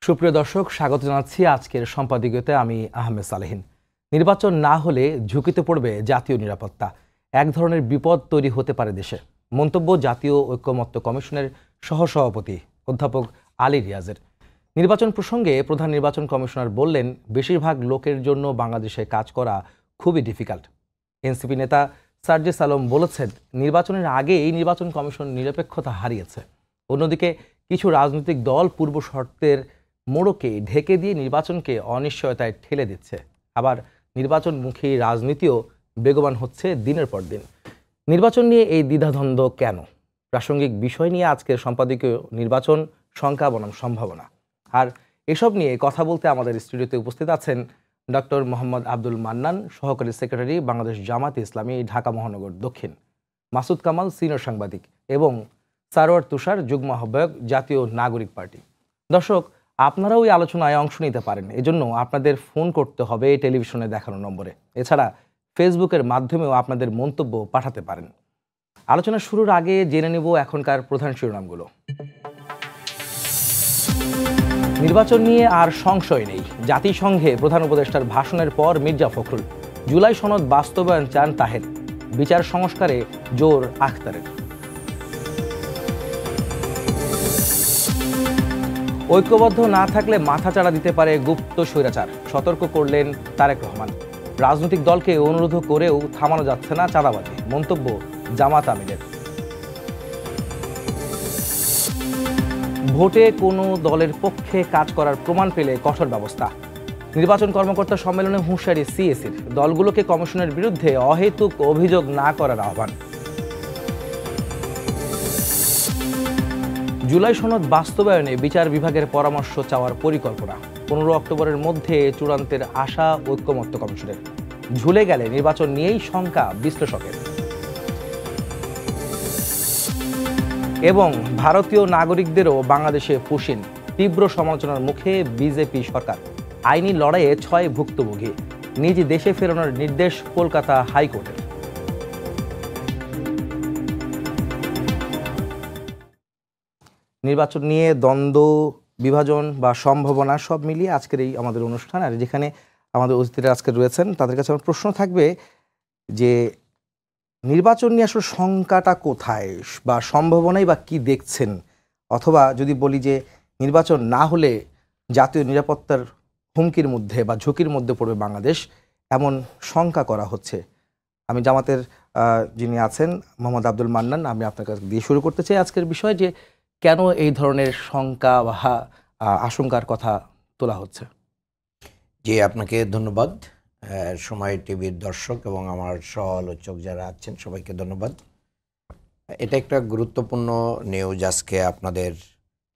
সুপ্রিয় দর্শক, স্বাগত জানাচ্ছি আজকের সম্পাদকীয়তে। আমি আহমেদ সালেহীন। নির্বাচন না হলে ঝুঁকিতে পড়বে জাতীয় নিরাপত্তা, এক ধরনের বিপদ তৈরি হতে পারে দেশে। মন্তব্য জাতীয় ঐকমত্য কমিশনের সহসভাপতি অধ্যাপক আলী রিয়াজের। নির্বাচন প্রসঙ্গে প্রধান নির্বাচন কমিশনার বললেন, বেশিরভাগ লোকের জন্য বাংলাদেশে কাজ করা খুবই ডিফিকাল্ট। এনসিপি নেতা সার্জিস আলম বলেছেন, নির্বাচনের আগে এই নির্বাচন কমিশন নিরপেক্ষতা হারিয়েছে। অন্যদিকে কিছু রাজনৈতিক দল পূর্ব শর্তের মোড়কে ঢেকে দিয়ে নির্বাচনকে অনিশ্চয়তায় ঠেলে দিচ্ছে। আবার নির্বাচনমুখী রাজনীতিও বেগবান হচ্ছে দিনের পর দিন। নির্বাচন নিয়ে এই দ্বিধাদ্বন্দ্ব কেন? প্রাসঙ্গিক বিষয় নিয়ে আজকের সম্পাদকীয় নির্বাচন, শঙ্কা বনাম সম্ভাবনা। আর এসব নিয়ে কথা বলতে আমাদের স্টুডিওতে উপস্থিত আছেন ডক্টর মোহাম্মদ আব্দুল মান্নান, সহকারী সেক্রেটারি, বাংলাদেশ জামাতে ইসলামী, ঢাকা মহানগর দক্ষিণ; মাসুদ কামাল, সিনিয়র সাংবাদিক; এবং সারোয়ার তুষার, যুগ্ম আহ্বায়ক, জাতীয় নাগরিক পার্টি। দর্শক, আপনারাও এই আলোচনায় অংশ নিতে পারেন। এজন্য আপনাদের ফোন করতে হবে টেলিভিশনে দেখানো নম্বরে। এছাড়া ফেসবুকের মাধ্যমেও আপনাদের মন্তব্য পাঠাতে পারেন। আলোচনা শুরুর আগে জেনে নেব এখনকার প্রধান শিরোনামগুলো। নির্বাচন নিয়ে আর সংশয় নেই। জাতিসংঘে প্রধান উপদেষ্টার ভাষণের পর মির্জা ফখরুল। জুলাই সনদ বাস্তবায়ন চান তাহের। বিচার সংস্কারে জোর আখতারের। ঐক্যবদ্ধ না থাকলে মাথাচাড়া দিতে পারে গুপ্ত স্বৈরাচার, সতর্ক করলেন তারেক রহমান। রাজনৈতিক দলকে অনুরোধ করেও থামানো যাচ্ছে না চাঁদাবাজি, মন্তব্য জামাত আমিরের। ভোটে কোনো দলের পক্ষে কাজ করার প্রমাণ পেলে কঠোর ব্যবস্থা। নির্বাচন কর্মকর্তা সম্মেলনে হুঁশিয়ারি সিএসির। দলগুলোকে কমিশনের বিরুদ্ধে অহেতুক অভিযোগ না করার আহ্বান। জুলাই সনদ বাস্তবায়নে বিচার বিভাগের পরামর্শ চাওয়ার পরিকল্পনা। 15 অক্টোবরের মধ্যে চূড়ান্তের আশা ঐকমত্য কমিশনের। ঝুলে গেলে নির্বাচন নিয়েই শঙ্কা বিশ্লেষকের। এবং ভারতীয় নাগরিকদেরও বাংলাদেশে পুশিন, তীব্র সমালোচনার মুখে বিজেপি সরকার। আইনি লড়াইয়ে 6 ভুক্তভোগী, নিজ দেশে ফেরানোর নির্দেশ কলকাতা হাইকোর্টের। নির্বাচন নিয়ে দ্বন্দ্ব, বিভাজন বা সম্ভাবনা সব মিলিয়ে আজকের এই আমাদের অনুষ্ঠান। আর যেখানে আমাদের অতিথিরা আজকে রয়েছেন, তাদের কাছে আমার প্রশ্ন থাকবে যে নির্বাচন নিয়ে আসলে শঙ্কাটা কোথায় বা সম্ভাবনাই বা কি দেখছেন? অথবা যদি বলি যে নির্বাচন না হলে জাতীয় নিরাপত্তার হুমকির মধ্যে বা ঝুঁকির মধ্যে পড়বে বাংলাদেশ, এমন শঙ্কা করা হচ্ছে। আমি জামাতের যিনি আছেন মোহাম্মদ আব্দুল মান্নান, আমি আপনার কাছে দিয়ে শুরু করতে চাই আজকের বিষয়, যে কেন এই ধরনের শঙ্কা বা আশঙ্কার কথা তোলা হচ্ছে? জি, আপনাকে ধন্যবাদ। সময় টিভির দর্শক এবং আমার সহ-আলোচক যারা আছেন সবাইকে ধন্যবাদ। এটা একটা গুরুত্বপূর্ণ নিউজ আজকে আপনাদের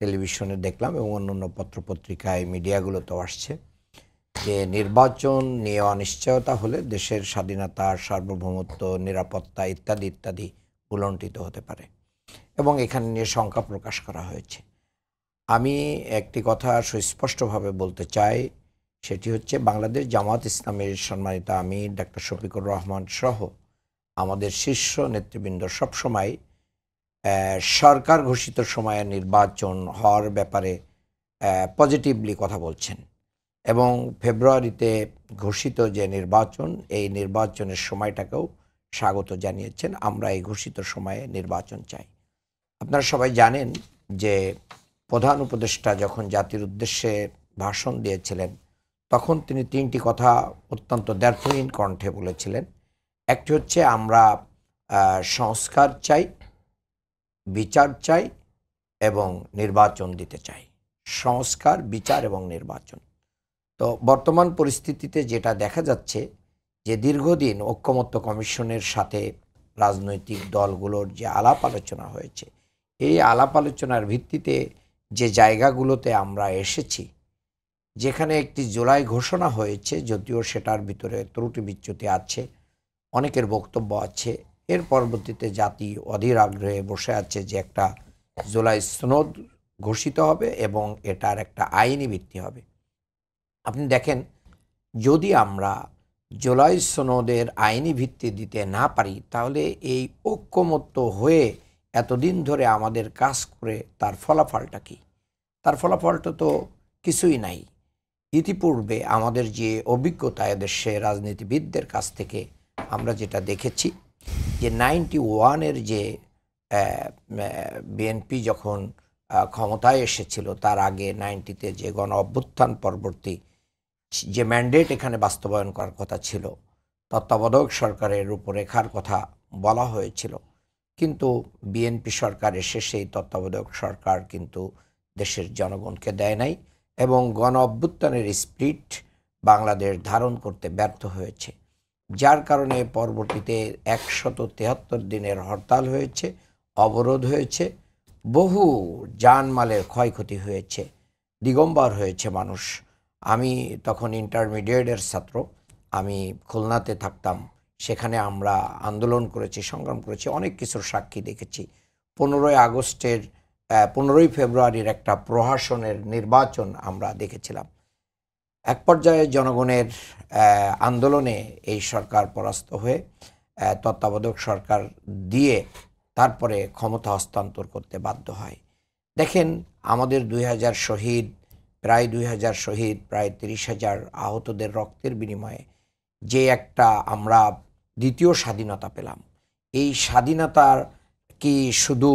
টেলিভিশনে দেখলাম এবং অন্যান্য পত্রপত্রিকায় মিডিয়াগুলোতেও আসছে যে নির্বাচন নিয়ে অনিশ্চয়তা হলে দেশের স্বাধীনতা, সার্বভৌমত্ব, নিরাপত্তা ইত্যাদি ইত্যাদি ভুলণ্ঠিত হতে পারে এবং এখানে নিয়ে শঙ্কা প্রকাশ করা হয়েছে। আমি একটি কথা সুস্পষ্টভাবে বলতে চাই, সেটি হচ্ছে বাংলাদেশ জামাত ইসলামের সম্মানিত আমির ডক্টর শফিকুর রহমান সহ আমাদের শীর্ষ নেতৃবৃন্দ সবসময় সরকার ঘোষিত সময়ে নির্বাচন হওয়ার ব্যাপারে পজিটিভলি কথা বলছেন এবং ফেব্রুয়ারিতে ঘোষিত যে নির্বাচন, এই নির্বাচনের সময়টাকেও স্বাগত জানিয়েছেন। আমরা এই ঘোষিত সময়ে নির্বাচন চাই। আপনারা সবাই জানেন যে প্রধান উপদেষ্টা যখন জাতির উদ্দেশ্যে ভাষণ দিয়েছিলেন তখন তিনি 3টি কথা অত্যন্ত দ্ব্যর্থহীন কণ্ঠে বলেছিলেন। একটি হচ্ছে আমরা সংস্কার চাই, বিচার চাই এবং নির্বাচন দিতে চাই। সংস্কার, বিচার এবং নির্বাচন। তো বর্তমান পরিস্থিতিতে যেটা দেখা যাচ্ছে যে দীর্ঘদিন ঐকমত্য কমিশনের সাথে রাজনৈতিক দলগুলোর যে আলাপ আলোচনা হয়েছে, এই আলাপ আলোচনার ভিত্তিতে যে জায়গাগুলোতে আমরা এসেছি, যেখানে একটি জুলাই ঘোষণা হয়েছে, যদিও সেটার ভিতরে ত্রুটি বিচ্যুতি আছে, অনেকের বক্তব্য আছে, এর পরবর্তীতে জাতি অধীর আগ্রহে বসে আছে যে একটা জুলাই সনদ ঘোষিত হবে এবং এটার একটা আইনি ভিত্তি হবে। আপনি দেখেন, যদি আমরা জুলাই সনদের আইনি ভিত্তি দিতে না পারি তাহলে এই ঐকমত্য হয়ে এতদিন ধরে আমাদের কাজ করে তার ফলাফলটা কি? তার ফলাফলটা তো কিছুই নাই। ইতিপূর্বে আমাদের যে অভিজ্ঞতা এদেশে রাজনীতিবিদদের কাছ থেকে আমরা যেটা দেখেছি যে 91-এর যে বিএনপি যখন ক্ষমতায় এসেছিল, তার আগে 90-তে যে গণ অভ্যুত্থান পরবর্তী যে ম্যান্ডেট এখানে বাস্তবায়ন করার কথা ছিল, তত্ত্বাবধায়ক সরকারের রূপরেখার কথা বলা হয়েছিল, কিন্তু বিএনপি সরকার এসে সেই তত্ত্বাবধায়ক সরকার কিন্তু দেশের জনগণকে দেয় নাই এবং গণ অভ্যুত্থানের স্পিরিট বাংলাদেশ ধারণ করতে ব্যর্থ হয়েছে, যার কারণে পরবর্তীতে 173 দিনের হরতাল হয়েছে, অবরোধ হয়েছে, বহু জানমালের ক্ষয়ক্ষতি হয়েছে, দিগম্বর হয়েছে মানুষ। আমি তখন ইন্টারমিডিয়েটের ছাত্র, আমি খুলনাতে থাকতাম, সেখানে আমরা আন্দোলন করেছি, সংগ্রাম করেছি, অনেক কিছুর সাক্ষী দেখেছি। 15ই আগস্টের 15ই ফেব্রুয়ারির একটা প্রহসনের নির্বাচন আমরা দেখেছিলাম। এক পর্যায়ে জনগণের আন্দোলনে এই সরকার পরাস্ত হয়ে তত্ত্বাবধায়ক সরকার দিয়ে তারপরে ক্ষমতা হস্তান্তর করতে বাধ্য হয়। দেখেন, আমাদের 2000 শহীদ, প্রায় 2000 শহীদ, প্রায় 30,000 আহতদের রক্তের বিনিময়ে যে একটা আমরা দ্বিতীয় স্বাধীনতা পেলাম, এই স্বাধীনতার কি শুধু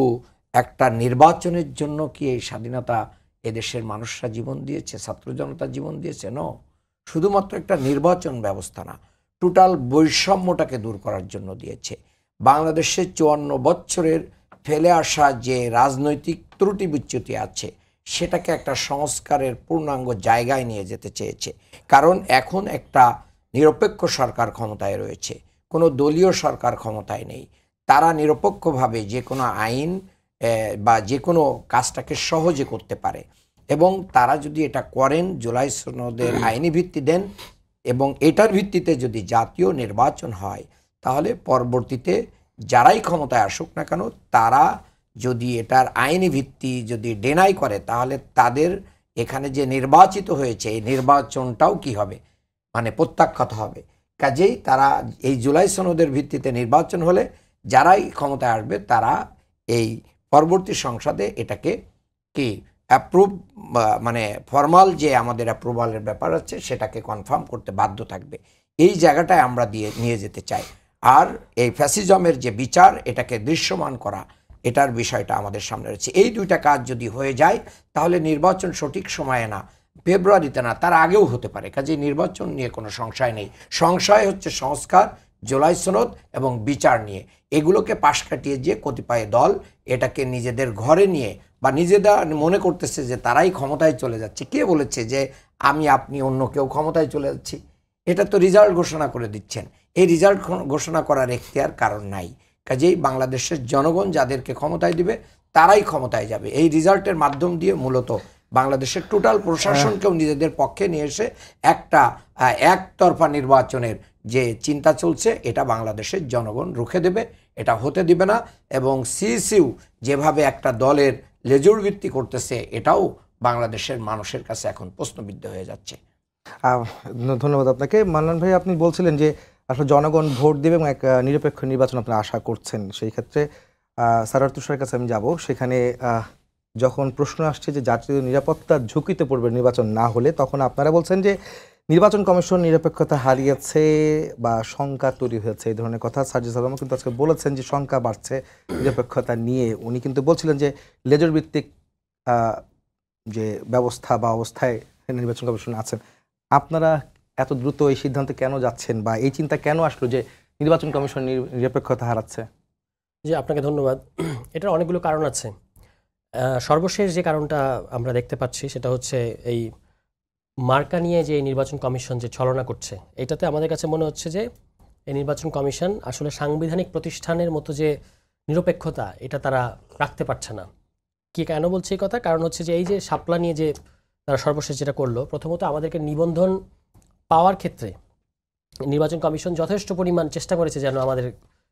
একটা নির্বাচনের জন্য কি এই স্বাধীনতা এদেশের মানুষরা জীবন দিয়েছে, ছাত্র জনতা জীবন দিয়েছে? ন, শুধুমাত্র একটা নির্বাচন ব্যবস্থা না, টোটাল বৈষম্যটাকে দূর করার জন্য দিয়েছে। বাংলাদেশের 54 বছরের ফেলে আসা যে রাজনৈতিক ত্রুটি বিচ্যুতি আছে, সেটাকে একটা সংস্কারের পূর্ণাঙ্গ জায়গায় নিয়ে যেতে চেয়েছে। কারণ এখন একটা নিরপেক্ষ সরকার ক্ষমতায় রয়েছে, কোনো দলীয় সরকার ক্ষমতায় নেই। তারা নিরপেক্ষভাবে যে কোনো আইন বা যে কোনো কাজটাকে সহজে করতে পারে এবং তারা যদি এটা করেন, জুলাই সনদের আইনি ভিত্তি দেন এবং এটার ভিত্তিতে যদি জাতীয় নির্বাচন হয়, তাহলে পরবর্তীতে যারাই ক্ষমতায় আসুক না কেন, তারা যদি এটার আইনি ভিত্তি যদি ডেনাই করে, তাহলে তাদের এখানে যে নির্বাচিত হয়েছে এই নির্বাচনটাও কি হবে, মানে প্রত্যাখ্যাত হবে। কাজেই তারা এই জুলাই সনদের ভিত্তিতে নির্বাচন হলে যারাই ক্ষমতায় আসবে, তারা এই পরবর্তী সংসদে এটাকে কি অ্যাপ্রুভ, মানে ফর্মাল যে আমাদের অ্যাপ্রুভালের ব্যাপার আছে, সেটাকে কনফার্ম করতে বাধ্য থাকবে। এই জায়গাটায় আমরা নিয়ে যেতে চাই। আর এই ফ্যাসিজমের যে বিচার, এটাকে দৃশ্যমান করা, এটার বিষয়টা আমাদের সামনে রয়েছে। এই দুইটা কাজ যদি হয়ে যায়, তাহলে নির্বাচন সঠিক সময়ে না, ফেব্রুয়ারিতে না, তার আগেও হতে পারে। কাজেই নির্বাচন নিয়ে কোনো সংশয় নেই। সংশয় হচ্ছে সংস্কার, জুলাই সনদ এবং বিচার নিয়ে। এগুলোকে পাশ কাটিয়ে যে কতিপয় দল এটাকে নিজেদের ঘরে নিয়ে বা নিজেরা মনে করতেছে যে তারাই ক্ষমতায় চলে যাচ্ছে। কে বলেছে যে আমি, আপনি, অন্য কেউ ক্ষমতায় চলে যাচ্ছি? এটা তো রিজাল্ট ঘোষণা করে দিচ্ছেন। এই রিজাল্ট ঘোষণা করার এখতিয়ার কারণ নাই। কাজেই বাংলাদেশের জনগণ যাদেরকে ক্ষমতায় দিবে, তারাই ক্ষমতায় যাবে। এই রিজাল্টের মাধ্যম দিয়ে মূলত বাংলাদেশের টোটাল প্রশাসনকেও নিজেদের পক্ষে নিয়ে এসে একটা একতরফা নির্বাচনের যে চিন্তা চলছে, এটা বাংলাদেশের জনগণ রুখে দেবে, এটা হতে দিবে না। এবং সিইসিউ যেভাবে একটা দলের লেজুর ভিত্তি করতেছে, এটাও বাংলাদেশের মানুষের কাছে এখন প্রশ্নবিদ্ধ হয়ে যাচ্ছে। ধন্যবাদ আপনাকে। মান্নান ভাই, আপনি বলছিলেন যে আসলে জনগণ ভোট দেবে এবং এক নিরপেক্ষ নির্বাচন আপনারা আশা করছেন। সেই ক্ষেত্রে সারার তুষারের কাছে আমি যাব। সেখানে যখন প্রশ্ন আসছে যে জাতীয় নিরাপত্তার ঝুঁকিতে পড়বে নির্বাচন না হলে, তখন আপনারা বলছেন যে নির্বাচন কমিশন নিরপেক্ষতা হারিয়েছে বা শঙ্কা তৈরি হয়েছে, এই ধরনের কথা। সার্জিস আলমও কিন্তু আজকে বলেছেন যে শঙ্কা বাড়ছে নিরপেক্ষতা নিয়ে। উনি কিন্তু বলছিলেন যে লেজর ভিত্তিক যে ব্যবস্থা বা অবস্থায় নির্বাচন কমিশন আছেন। আপনারা এত দ্রুত এই সিদ্ধান্তে কেন যাচ্ছেন বা এই চিন্তা কেন আসলো যে নির্বাচন কমিশন নিরপেক্ষতা হারাচ্ছে? জি, আপনাকে ধন্যবাদ। এটার অনেকগুলো কারণ আছে। সর্বশেষ যে কারণটা আমরা দেখতে পাচ্ছি, সেটা হচ্ছে এই মার্কা নিয়ে যে নির্বাচন কমিশন যে ছলনা করছে, এটাতে আমাদের কাছে মনে হচ্ছে যে এই নির্বাচন কমিশন আসলে সাংবিধানিক প্রতিষ্ঠানের মতো যে নিরপেক্ষতা, এটা তারা রাখতে পারছে না। কি কেন বলছে এই কথা? কারণ হচ্ছে যে এই যে শাপলা নিয়ে যে তারা সর্বশেষ যেটা করলো, প্রথমত আমাদেরকে নিবন্ধন পাওয়ার ক্ষেত্রে নির্বাচন কমিশন যথেষ্ট পরিমাণ চেষ্টা করেছে যেন আমাদের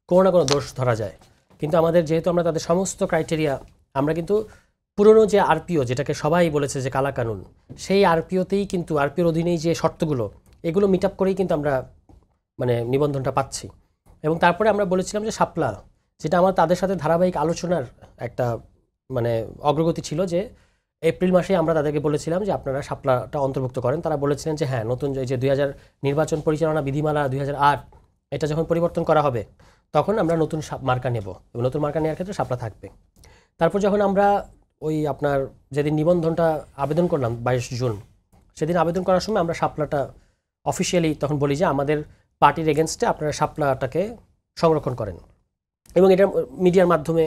কোনো না কোনো দোষ ধরা যায়। কিন্তু আমাদের যেহেতু আমরা তাদের সমস্ত ক্রাইটেরিয়া, আমরা কিন্তু পুরনো যে আরপিও, যেটাকে সবাই বলেছে যে কালা কানুন, সেই আরপিওতেই কিন্তু, আরপিওর অধীনেই যে শর্তগুলো, এগুলো মিট আপ করেই কিন্তু আমরা মানে নিবন্ধনটা পাচ্ছি। এবং তারপরে আমরা বলেছিলাম যে শাপলা, যেটা আমার তাদের সাথে ধারাবাহিক আলোচনার একটা মানে অগ্রগতি ছিল, যে এপ্রিল মাসে আমরা তাদেরকে বলেছিলাম যে আপনারা শাপলাটা অন্তর্ভুক্ত করেন। তারা বলেছিলেন যে হ্যাঁ, নতুন যে 2000 নির্বাচন পরিচালনা বিধিমালা 2008 এটা যখন পরিবর্তন করা হবে তখন আমরা নতুন মার্কা নেব এবং নতুন মার্কা নেওয়ার ক্ষেত্রে শাপলা থাকবে। তারপর যখন আমরা ওই আপনার যেদিন নিবন্ধনটা আবেদন করলাম 22 জুন, সেদিন আবেদন করার সময় আমরা শাপলাটা অফিসিয়ালি তখন বলি যে আমাদের পার্টির এগেনস্টে আপনারা শাপলাটাকে সংরক্ষণ করেন। এবং এটা মিডিয়ার মাধ্যমে,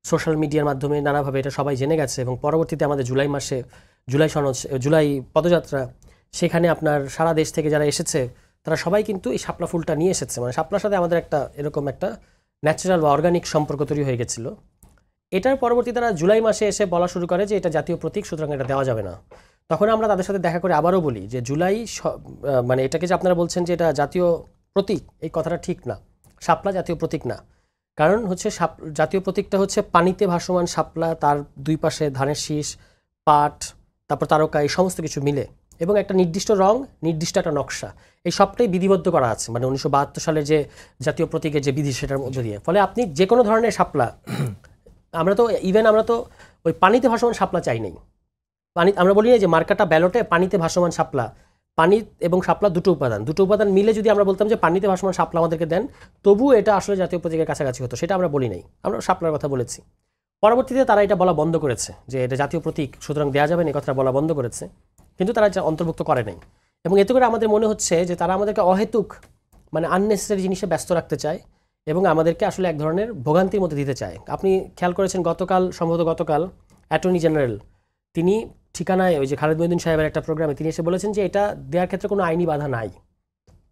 সোশ্যাল মিডিয়ার মাধ্যমে নানাভাবে এটা সবাই জেনে গেছে। এবং পরবর্তীতে আমাদের জুলাই মাসে জুলাই পদযাত্রা, সেখানে আপনার সারা দেশ থেকে যারা এসেছে তারা সবাই কিন্তু এই শাপলা ফুলটা নিয়ে এসেছে। মানে শাপলার সাথে আমাদের একটা এরকম একটা ন্যাচারাল বা অর্গানিক সম্পর্ক তৈরি হয়ে গেছিলো। এটার পরবর্তীতে তারা জুলাই মাসে এসে বলা শুরু করে যে এটা জাতীয় প্রতীক, সুতরাং এটা দেওয়া যাবে না। তখন আমরা তাদের সাথে দেখা করে আবারও বলি যে মানে এটাকে যে আপনারা বলছেন যে এটা জাতীয় প্রতীক, এই কথাটা ঠিক না। শাপলা জাতীয় প্রতীক না। কারণ হচ্ছে জাতীয় প্রতীকটা হচ্ছে পানিতে ভাসমান শাপলা, তার দুই পাশে ধানের শীষ, পাট, তারপর তারকা, এই সমস্ত কিছু মিলে এবং একটা নির্দিষ্ট রং, নির্দিষ্ট একটা নকশা, এই সবটাই বিধিবদ্ধ করা আছে মানে 1972 সালের যে জাতীয় প্রতীকের যে বিধি সেটার মধ্যে দিয়ে। ফলে আপনি যে কোনো ধরনের শাপলা, আমরা তো ওই পানিতে ভাসমান শাপলা চাই নাই। আমরা বলি না যে মার্কাটা ব্যালটে পানিতে ভাসমান শাপলা, পানি এবং শাপলা দুটো উপাদান মিলে যদি আমরা বলতাম যে পানিতে ভাসমান শাপলা আমাদেরকে দেন, তবুও এটা আসলে জাতীয় প্রতীকের কাছাকাছি হতো। সেটা আমরা বলি নাই, আমরা শাপলার কথা বলেছি। পরবর্তীতে তারা এটা বলা বন্ধ করেছে যে এটা জাতীয় প্রতীক, সুতরাং দেওয়া যাবে না, এই কথাটা বলা বন্ধ করেছে। কিন্তু তারা এটা অন্তর্ভুক্ত করে নাই। এবং এতে করে আমাদের মনে হচ্ছে যে তারা আমাদেরকে অহেতুক মানে আননেসেসারি জিনিসে ব্যস্ত রাখতে চায় এবং আমাদেরকে আসলে এক ধরনের ভোগান্তির মধ্যে দিতে চায়। আপনি খেয়াল করেছেন সম্ভবত গতকাল অ্যাটর্নি জেনারেল তিনি ঠিকানায় ওই যে খালেদ মহিউদ্দিন সাহেবের একটা প্রোগ্রামে তিনি এসে বলেছেন যে এটা দেওয়ার ক্ষেত্রে কোনো আইনি বাধা নাই।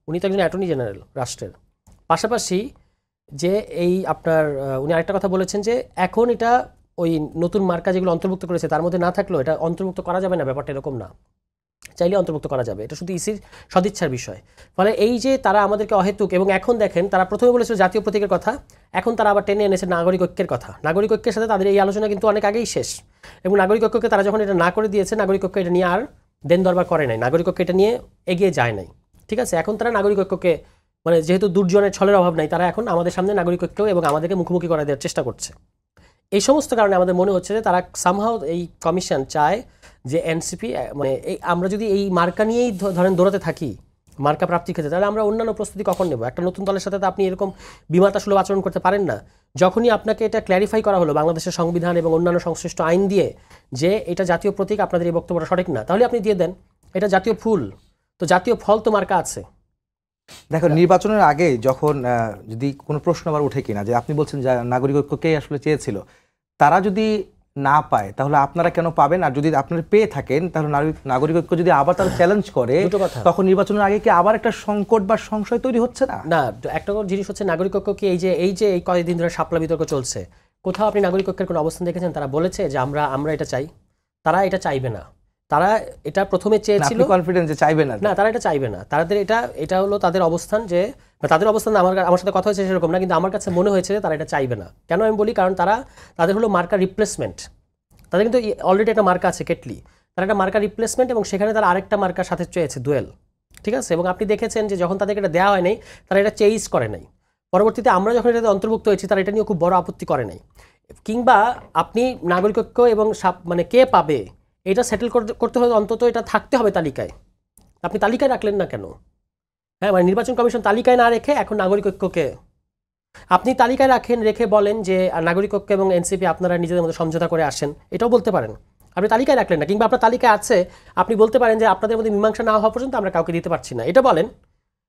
উনি তো একজন অ্যাটর্নি জেনারেল রাষ্ট্রের। পাশাপাশি যে উনি আরেকটা কথা বলেছেন যে এখন এটা ওই নতুন মার্কা যেগুলো অন্তর্ভুক্ত করেছে তার মধ্যে না থাকলেও এটা অন্তর্ভুক্ত করা যাবে না, ব্যাপারটা এরকম না, চাইলে অন্তর্ভুক্ত করা যাবে, এটা শুধু ইসির সদিচ্ছার বিষয়। ফলে এই যে তারা আমাদেরকে অহেতুক, এবং এখন দেখেন তারা প্রথমে বলেছিল জাতীয় প্রতীকের কথা, এখন তারা আবার টেনে এনেছে নাগরিক ঐক্যের কথা। নাগরিক ঐক্যের সাথে তাদের এই আলোচনা কিন্তু অনেক আগেই শেষ। এবং নাগরিক ঐক্যকে তারা যখন এটা না করে দিয়েছে, নাগরিক ঐক্য এটা নিয়ে আর দেন দরবার করে নাই, নাগরিক ঐক্য এটা নিয়ে এগিয়ে যায় নাই। ঠিক আছে, এখন তারা নাগরিক ঐক্যকে মানে যেহেতু দুর্জনের ছলের অভাব নাই, তারা এখন আমাদের সামনে নাগরিক ঐক্য এবং আমাদেরকে মুখোমুখি করে দেওয়ার চেষ্টা করছে। এই সমস্ত কারণে আমাদের মনে হচ্ছে যে তারা সামহাও এই কমিশন চায় যে এনসিপি মানে আমরা যদি এই মার্কা নিয়েই ধরেন দৌড়াতে থাকি মার্কা প্রাপ্তির ক্ষেত্রে, তাহলে আমরা অন্যান্য প্রস্তুতি কখন নেব? একটা নতুন দলের সাথে তো আপনি এরকম বিমাতা সুলভ আচরণ করতে পারেন না। যখনই আপনাকে এটা ক্ল্যারিফাই করা হলো বাংলাদেশের সংবিধান এবং অন্যান্য সংশ্লিষ্ট আইন দিয়ে যে এটা জাতীয় প্রতীক, আপনাদের এই বক্তব্যটা সঠিক না, তাহলে আপনি দিয়ে দেন এটা জাতীয় ফুল, তো জাতীয় ফল তো মার্কা আছে। দেখো, নির্বাচনের আগে যখন যদি কোনো প্রশ্ন আবার উঠে কিনা যে আপনি বলছেন যে নাগরিক ঐক্যকেই আসলে চেয়েছিল, তারা যদি না পায় তাহলে আপনারা কেন পাবেন? আর যদি আপনারা পেয়ে থাকেন তাহলে নাগরিক ঐক্য যদি আবার তারা চ্যালেঞ্জ করে, তখন নির্বাচনের আগে কি আবার একটা সংকট বা সংশয় তৈরি হচ্ছে না? না, একটা জিনিস হচ্ছে নাগরিক ঐক্য কি এই কয়েকদিন ধরে শাপলা বিতর্ক চলছে, কোথাও আপনি নাগরিক ঐক্যের কোনো অবস্থান দেখেছেন তারা বলেছে যে আমরা এটা চাই? তারা এটা চাইবে না। তারা এটা প্রথমে চেয়েছিল, কনফিডেন্স যে চাইবে না, তারা এটা চাইবে না। তাদের এটা হলো তাদের অবস্থান, যে তাদের অবস্থান আমার সাথে কথা হয়েছে সেরকম না, কিন্তু আমার কাছে মনে হয়েছে যে তারা এটা চাইবে না। কেন আমি বলি, কারণ তাদের হলো মার্কা রিপ্লেসমেন্ট। তাদের কিন্তু অলরেডি একটা মার্কা আছে কেটলি, তারা একটা মার্কা রিপ্লেসমেন্ট এবং সেখানে তারা আরেকটা মার্কার সাথে চেয়েছে ডুয়েল। ঠিক আছে, এবং আপনি দেখেছেন যে যখন তাদেরকে এটা দেওয়া হয় নাই তারা এটা চেঞ্জ করে নাই। পরবর্তীতে আমরা যখন এটাতে অন্তর্ভুক্ত হয়েছি তারা এটা নিয়ে খুব বড় আপত্তি করে নাই। কিংবা আপনি নাগরিক ঐক্য এবং মানে কে পাবে এটা সেটেল করতে হলে অন্তত এটা থাকতে হবে তালিকায়। আপনি তালিকায় রাখলেন না কেন? হ্যাঁ, মানে নির্বাচন কমিশন তালিকায় না রেখে এখন নাগরিক ঐক্যকে আপনি তালিকায় রেখে বলেন যে নাগরিক ঐক্য এবং এনসিপি আপনারা নিজেদের মধ্যে সমঝোতা করে আসেন, এটাও বলতে পারেন। আপনি তালিকায় রাখলেন না, কিংবা আপনার তালিকায় আছে, আপনি বলতে পারেন যে আপনাদের মধ্যে মীমাংসা না হওয়া পর্যন্ত আমরা কাউকে দিতে পারছি না, এটা বলেন।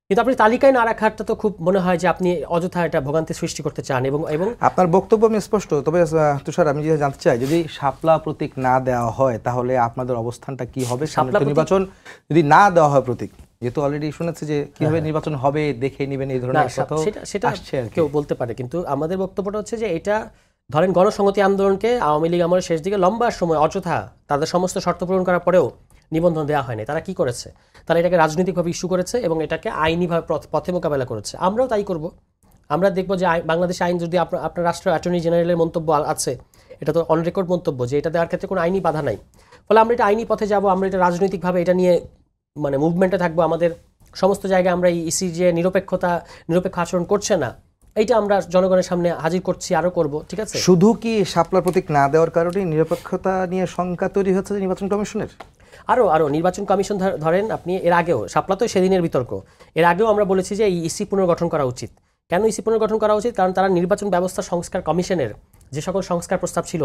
কিন্তু আপনি তালিকায় না রাখারটা তো খুব মনে হয় যে আপনি অযথা এটা ভোগান্তি সৃষ্টি করতে চান। এবং আপনার বক্তব্য আমি স্পষ্ট। তবে তুষার, আমি যেটা জানতে চাই, যদি শাপলা প্রতীক না দেওয়া হয় তাহলে আপনাদের অবস্থানটা কি হবে? নির্বাচন যদি না দেওয়া হয় প্রতীক, যেহেতু অলরেডি শুনেছে যে কিভাবে নির্বাচন হবে দেখে নেবেন, এই ধরনের কথা সেটা কেউ বলতে পারে, কিন্তু আমাদের বক্তব্যটা হচ্ছে যে এটা ধরেন গণসংহতি আন্দোলনকে আওয়ামী লীগ আমলের শেষ দিকে লম্বা সময় অযথা তাদের সমস্ত শর্ত পূরণ করার পরেও নিবন্ধন দেওয়া হয়নি। তারা কি করেছে? তারা এটাকে রাজনৈতিকভাবে ইস্যু করেছে এবং এটাকে আইনিভাবে পথে মোকাবেলা করেছে। আমরাও তাই করব। আমরা দেখব যে বাংলাদেশ আইন যদি আপনার রাষ্ট্র অ্যাটর্নি জেনারেলের মন্তব্য আছে, এটা তো অন রেকর্ড মন্তব্য যে এটা দেওয়ার ক্ষেত্রে কোনো আইনি বাধা নাই। ফলে আমরা এটা আইনি পথে যাব, আমরা এটা রাজনৈতিকভাবে এটা নিয়ে মানে মুভমেন্টে থাকবো। আমাদের সমস্ত জায়গায় আমরা এই ইসি যে নিরপেক্ষ আচরণ করছে না, এইটা আমরা জনগণের সামনে হাজির করছি, আরো করব, ঠিক আছে। শুধু কি শাপলার প্রতীক না দেওয়ার কারণে নিরপেক্ষতা নিয়ে শঙ্কা তৈরি হচ্ছে নির্বাচন কমিশনের? আরো নির্বাচন কমিশন ধরেন আপনি, এর আগেও শাপলা তো সেদিনের বিতর্ক, এর আগেও আমরা বলেছি যে এই ইসি পুনর্গঠন করা উচিত। কেন ইসি পুনর্গঠন করা উচিত? কারণ তারা নির্বাচন ব্যবস্থা সংস্কার কমিশনের যে সকল সংস্কার প্রস্তাব ছিল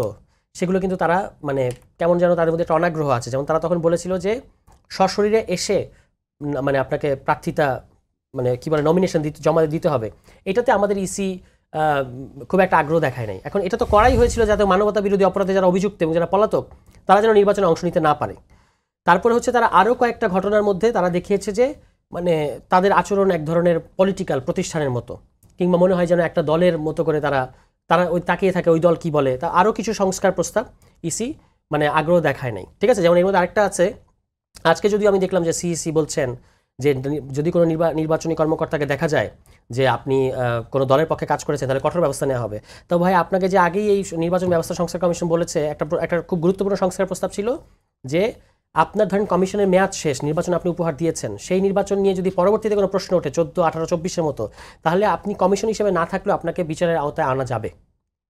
সেগুলো কিন্তু তারা মানে কেমন যেন তাদের মধ্যে একটা অনাগ্রহ আছে। যেমন তারা তখন বলেছিল যে সশরীরে এসে মানে আপনাকে প্রার্থিতা মানে কি বলে নমিনেশন জমা দিতে হবে, এটাতে আমাদের ইসি খুব একটা আগ্রহ দেখায় নাই। এখন এটা তো করাই হয়েছিল যাতে মানবতা বিরোধী অপরাধে যারা অভিযুক্ত এবং যারা পলাতক তারা যেন নির্বাচনে অংশ নিতে না পারে। তারপরে হচ্ছে তারা আরও কয়েকটা ঘটনার মধ্যে তারা দেখিয়েছে যে মানে তাদের আচরণ এক ধরনের পলিটিক্যাল প্রতিষ্ঠানের মতো, কিংবা মনে হয় যেন একটা দলের মতো করে তারা ওই তাকিয়ে থাকে ওই দল কি বলে। তা আরও কিছু সংস্কার প্রস্তাব ইসি মানে আগ্রহ দেখায় নাই, ঠিক আছে। যেমন এর মধ্যে আরেকটা আছে, আজকে যদিও আমি দেখলাম যে সিইসি বলছেন যে যদি কোনো নির্বাচনী কর্মকর্তাকে দেখা যায় যে আপনি কোনো দলের পক্ষে কাজ করেছেন তাহলে কঠোর ব্যবস্থা নেওয়া হবে। তো ভাই আপনাকে যে আগেই এই নির্বাচন ব্যবস্থা সংস্কার কমিশন বলেছে, একটা খুব গুরুত্বপূর্ণ সংস্কার প্রস্তাব ছিল যে আপনার ধরেন কমিশনের মেয়াদ শেষ, নির্বাচন আপনি উপহার দিয়েছেন, সেই নির্বাচন নিয়ে যদি পরবর্তীতে কোনো প্রশ্ন ওঠে 14, 18, 24-এর মতো, তাহলে আপনি কমিশন হিসেবে না থাকলেও আপনাকে বিচারের আওতায় আনা যাবে।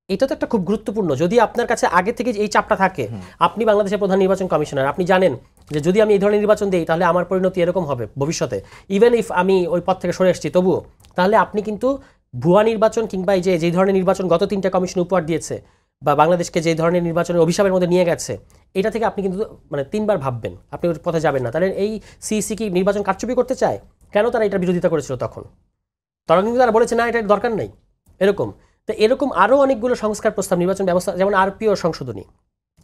এটা তো একটা খুব গুরুত্বপূর্ণ। যদি আপনার কাছে আগে থেকে এই চাপটা থাকে, আপনি বাংলাদেশের প্রধান নির্বাচন কমিশনার, আপনি জানেন যে যদি আমি এই ধরনের নির্বাচন দিই তাহলে আমার পরিণতি এরকম হবে ভবিষ্যতে, ইভেন ইফ আমি ওই পদ থেকে সরে এসেছি তবুও, তাহলে আপনি কিন্তু ভুয়া নির্বাচন কিংবা এই যে ধরনের নির্বাচন গত 3টা কমিশন উপহার দিয়েছে বা বাংলাদেশকে যে ধরনের নির্বাচনের অভিশাপের মধ্যে নিয়ে গেছে, এটা থেকে আপনি কিন্তু মানে 3বার ভাববেন, আপনি ওই পথে যাবেন না। তাহলে এই সিইসি কি নির্বাচন কারচুপি করতে চায়? কেন তারা এটার বিরোধিতা করেছিল তখন? তখন কিন্তু তারা বলেছে না এটার দরকার নেই এরকম। তো এরকম আরও অনেকগুলো সংস্কার প্রস্তাব নির্বাচন ব্যবস্থা, যেমন আরপিও সংশোধনী,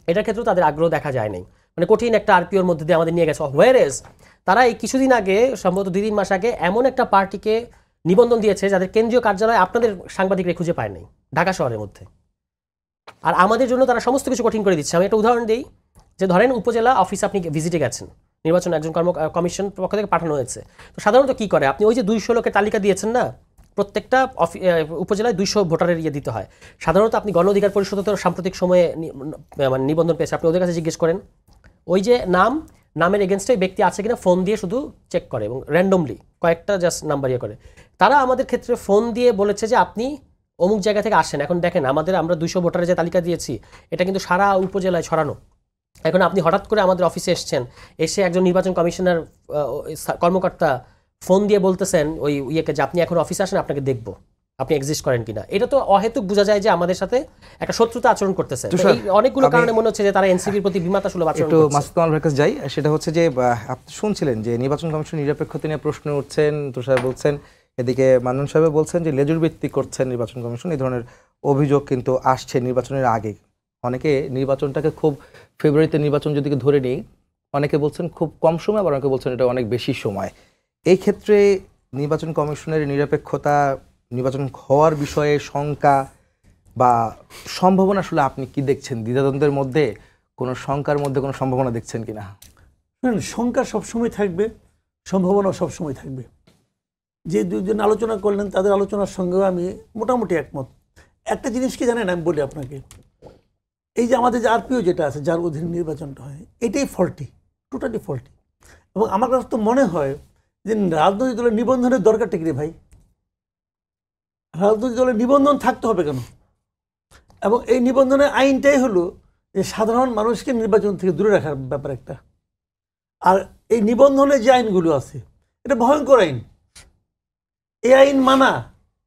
এটার ক্ষেত্রেও তাদের আগ্রহ দেখা যায় নাই। মানে কঠিন একটা আরপিওর মধ্যে দিয়ে আমাদের নিয়ে গেছে। হোয়ারেজ তারা এই কিছুদিন আগে সম্ভবত 2-3 মাস আগে এমন একটা পার্টিকে নিবন্ধন দিয়েছে যাদের কেন্দ্রীয় কার্যালয় আপনাদের সাংবাদিকরা খুঁজে পায় নাই ঢাকা শহরের মধ্যে, আর আমাদের জন্য তারা সমস্ত কিছু কঠিন করে দিচ্ছে। আমি একটা উদাহরণ দিই, যে ধরেন উপজেলা অফিসে আপনি ভিজিটে গেছেন, নির্বাচন একজন কমিশন পক্ষ থেকে পাঠানো হয়েছে। তো সাধারণত কি করে, আপনি ওই যে 200 লোকের তালিকা দিয়েছেন না, প্রত্যেকটা উপজেলায় 200 ভোটারের ইয়ে দিতে হয়। সাধারণত আপনি গণ অধিকার পরিষদ সাম্প্রতিক সময়ে মানে নিবন্ধন পেয়েছে, আপনি ওদের কাছে জিজ্ঞেস করেন ওই যে নামের এগেনস্টে ব্যক্তি আছে কিনা, ফোন দিয়ে শুধু চেক করে এবং র্যান্ডমলি কয়েকটা জাস্ট নাম্বার ইয়ে করে। তারা আমাদের ক্ষেত্রে ফোন দিয়ে বলেছে যে আপনি অমুক জায়গা থেকে আসেন। এখন দেখেন আমরা 200 ভোটারের যে তালিকা দিয়েছি এটা কিন্তু সারা উপজেলায় ছড়ানো। এখন আপনি হঠাৎ করে আমাদের অফিসে এসছেন, এসে একজন নির্বাচন কমিশনার কর্মকর্তা ফোন দিয়ে বলতেছেন ওই ইয়েকে যে আপনি এখন অফিসে আসেন, আপনাকে দেখবো আপনি এক্সিস্ট করেন কিনা। এটা তো অহেতুক বোঝা যায় যে আমাদের সাথে একটা শত্রুতা আচরণ করতেছে। অনেকগুলো কারণে মনে হচ্ছে যে তারা এনসিপির প্রতি বিমাতা সুলভ আচরণ করছে। একটু মাসুদ কামাল ভাইয়ের কাছে যাই, সেটা হচ্ছে যে আপনি শুনছিলেন যে নির্বাচন কমিশন নিরপেক্ষতা নিয়ে প্রশ্ন উঠছেন, তুষার বলছেন, এদিকে মান্নান সাহেব বলছেন যে লেজুর ভিত্তিক করছেন নির্বাচন কমিশন, এই ধরনের অভিযোগ কিন্তু আসছে নির্বাচনের আগে। অনেকে নির্বাচনটাকে খুব ফেব্রুয়ারিতে নির্বাচন যদি ধরে নিই, অনেকে বলছেন খুব কম সময়, আবার অনেকে বলছেন এটা অনেক বেশি সময়। এই ক্ষেত্রে নির্বাচন কমিশনের নিরপেক্ষতা, নির্বাচন হওয়ার বিষয়ে শঙ্কা বা সম্ভাবনা আসলে আপনি কি দেখছেন? দ্বিধাদ্বন্দ্বের মধ্যে কোনো শঙ্কার মধ্যে কোনো সম্ভাবনা দেখছেন কিনা? শঙ্কা সবসময় থাকবে, সম্ভাবনা সবসময় থাকবে। যে দুজন আলোচনা করলেন তাদের আলোচনার সঙ্গেও আমি মোটামুটি একমত। একটা জিনিস কি জানেন, আমি বলি আপনাকে, এই যে আমাদের যে আরপিও যেটা আছে, যার অধীনে নির্বাচনটা হয়, এটাই ফল্টি, টোটালি ফল্টি। এবং আমার কাছে তো মনে হয় যে রাজনৈতিক দলের নিবন্ধনের দরকারটা কি রে ভাই? রাজনৈতিক দলের নিবন্ধন থাকতে হবে কেন? এবং এই নিবন্ধনের আইনটাই হলো যে সাধারণ মানুষকে নির্বাচন থেকে দূরে রাখার ব্যাপার একটা। আর এই নিবন্ধনের যে আইনগুলো আছে এটা ভয়ঙ্কর আইন। এই আইন মানা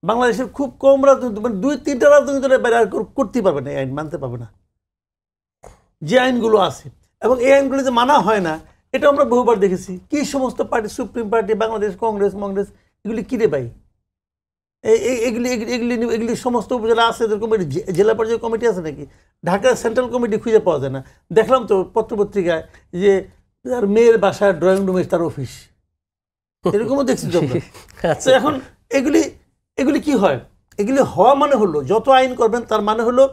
বাংলাদেশের খুব কম রাজনৈতিক, মানে 2-3টা রাজনৈতিক দলের বাইরে করতেই পারবে না, এই আইন মানতে পারবে না যে আইনগুলো আছে। এবং এই আইনগুলো যে মানা হয় না, এটা আমরা বহুবার দেখেছি। কি সমস্ত party, supreme party, Bangladesh Congress, এগুলি কিরে ভাই? এগুলি সমস্ত উপজেলা আছে, এদের কমিটি, জেলা পর্যায়ে কমিটি আছে নাকি? ঢাকার সেন্ট্রাল কমিটি খুঁজে পাওয়া যায় না। দেখলাম তো পত্রপত্রিকায় যে তার মেয়ের বাসার ড্রয়িং রুমে তার অফিস, এরকমও দেখছি তো। এখন এগুলি কি হয়? এগুলি হওয়া মানে হলো যত আইন করবেন তার মানে হলো